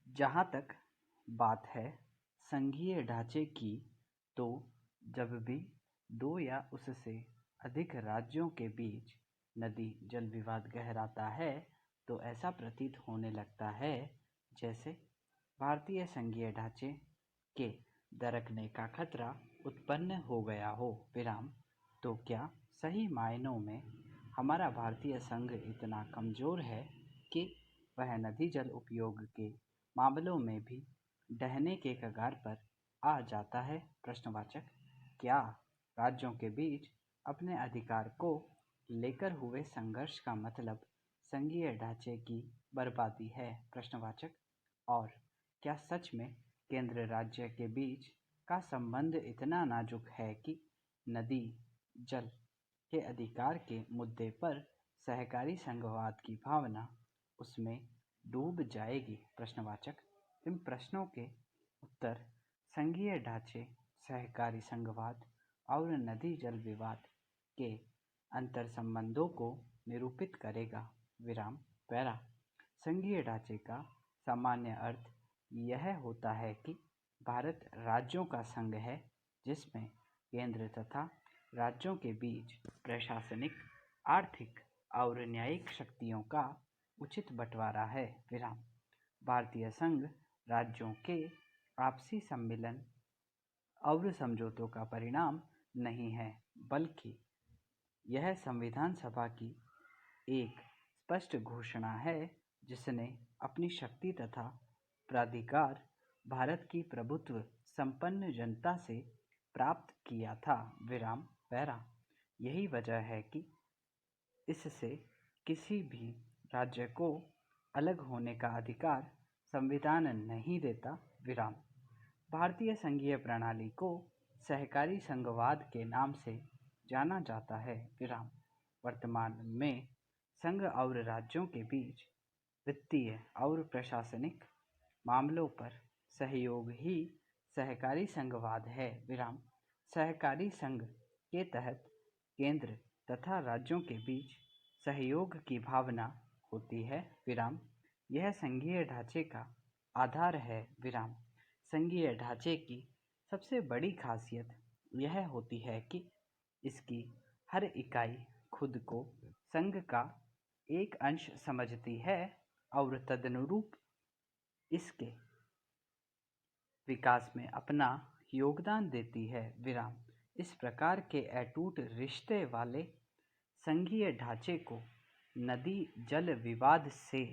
जहाँ तक बात है संघीय ढांचे की, तो जब भी दो या उससे अधिक राज्यों के बीच नदी जल विवाद गहराता है तो ऐसा प्रतीत होने लगता है जैसे भारतीय संघीय ढांचे के दरकने का खतरा उत्पन्न हो गया हो। विराम। तो क्या सही मायनों में हमारा भारतीय संघ इतना कमजोर है कि वह नदी जल उपयोग के मामलों में भी ढहने के कगार पर आ जाता है? प्रश्नवाचक। क्या राज्यों के बीच अपने अधिकार को लेकर हुए संघर्ष का मतलब संघीय ढांचे की बर्बादी है? प्रश्नवाचक। और क्या सच में केंद्र राज्य के बीच का संबंध इतना नाजुक है कि नदी जल के अधिकार के मुद्दे पर सहकारी संघवाद की भावना उसमें डूब जाएगी? प्रश्नवाचक। इन प्रश्नों के उत्तर संघीय ढांचे, सहकारी संघवाद और नदी जल विवाद के अंतर संबंधों को निरूपित करेगा। विराम। पैरा। संघीय ढांचे का सामान्य अर्थ यह होता है कि भारत राज्यों का संघ है जिसमें केंद्र तथा राज्यों के बीच प्रशासनिक, आर्थिक और न्यायिक शक्तियों का उचित बंटवारा है। विराम। भारतीय संघ राज्यों के आपसी सम्मिलन और समझौतों का परिणाम नहीं है, बल्कि यह संविधान सभा की एक स्पष्ट घोषणा है जिसने अपनी शक्ति तथा प्राधिकार भारत की प्रभुत्व संपन्न जनता से प्राप्त किया था। विराम। पैरा। यही वजह है कि इससे किसी भी राज्य को अलग होने का अधिकार संविधान नहीं देता। विराम। भारतीय संघीय प्रणाली को सहकारी संघवाद के नाम से जाना जाता है। विराम। वर्तमान में संघ और राज्यों के बीच वित्तीय और प्रशासनिक मामलों पर सहयोग ही सहकारी संघवाद है। विराम। सहकारी संघ के तहत केंद्र तथा राज्यों के बीच सहयोग की भावना होती है। विराम। यह संघीय ढांचे का आधार है। विराम। संघीय ढांचे की सबसे बड़ी खासियत यह होती है कि इसकी हर इकाई खुद को संघ का एक अंश समझती है और तदनुरूप इसके विकास में अपना योगदान देती है। विराम। इस प्रकार के अटूट रिश्ते वाले संघीय ढांचे को नदी जल विवाद से